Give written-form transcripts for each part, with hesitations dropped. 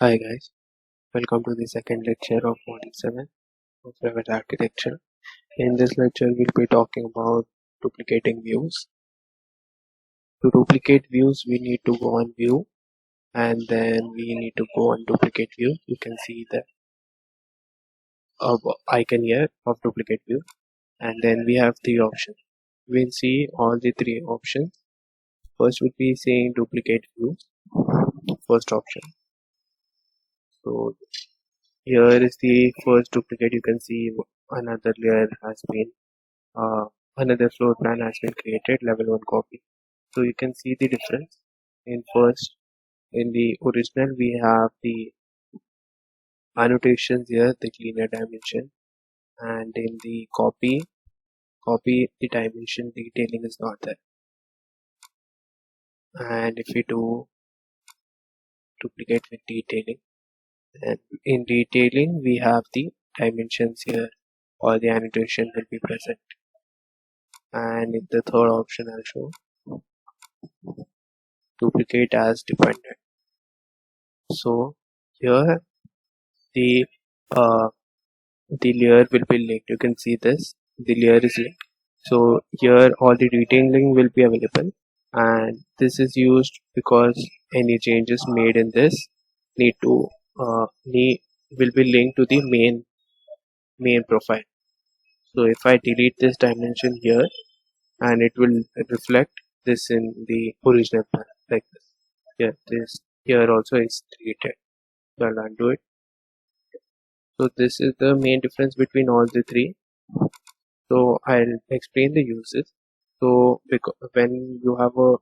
Hi guys, welcome to the second lecture of Module 7 of Revit Architecture. In this lecture, we'll be talking about duplicating views. To duplicate views, we need to go on View and then we need to go on Duplicate View. You can see the icon here of Duplicate View, and then we have three options. We'll see all the three options. First, we'll be saying Duplicate View, first option. So here is the first duplicate. You can see another layer has been another floor plan has been created, level 1 copy. So you can see the difference. In the original we have the annotations here, the linear dimension, and in the copy the dimension detailing is not there. And if we do duplicate with detailing, and in detailing we have the dimensions here, or the annotation will be present. And in the third option I'll show duplicate as dependent. So here the layer will be linked. You can see this, the layer is linked. So here all the detailing will be available, and this is used because any changes made in this will be linked to the main profile. So if I delete this dimension here, and it will reflect this in the original plan like this. This here also is deleted. So I'll undo it. So this is the main difference between all the three. So I'll explain the uses. So when you have a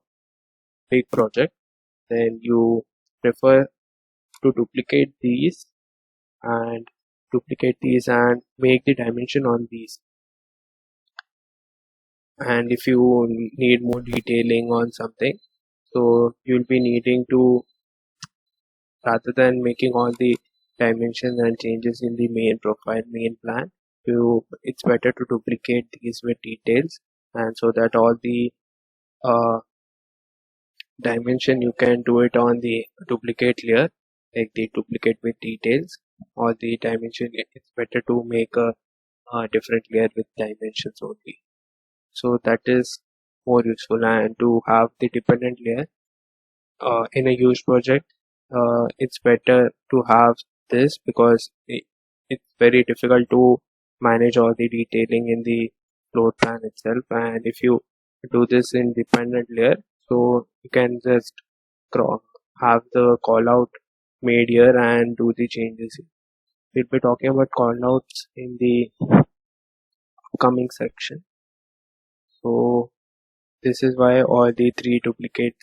big project, then you prefer to duplicate these and make the dimension on these. And if you need more detailing on something, so you'll be needing to, rather than making all the dimensions and changes in the main plan, it's better to duplicate these with details, and so that all the dimension you can do it on the duplicate layer, like the duplicate with details, or the dimension it's better to make a different layer with dimensions only. So that is more useful. And to have the dependent layer in a huge project, it's better to have this because it's very difficult to manage all the detailing in the floor plan itself. And if you do this in dependent layer, so you can just have the call out made here and do the changes. We'll be talking about call outs in the upcoming section. So this is why all the three duplicates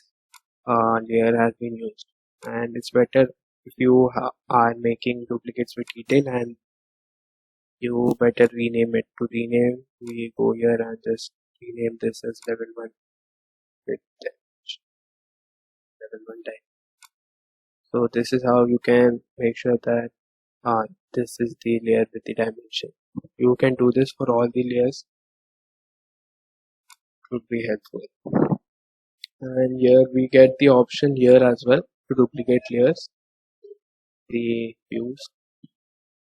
layer has been used, and it's better if you are making duplicates with detail, and you better rename it. To rename, we go here and just rename this as level 1 with level 1 type. So this is how you can make sure that this is the layer with the dimension. You can do this for all the layers, it would be helpful. And here we get the option here as well to duplicate layers, the views.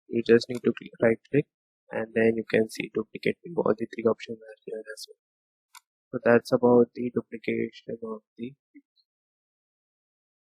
You just need to right click, and then you can see duplicate view. All the three options are here as well. So that's about the duplication of the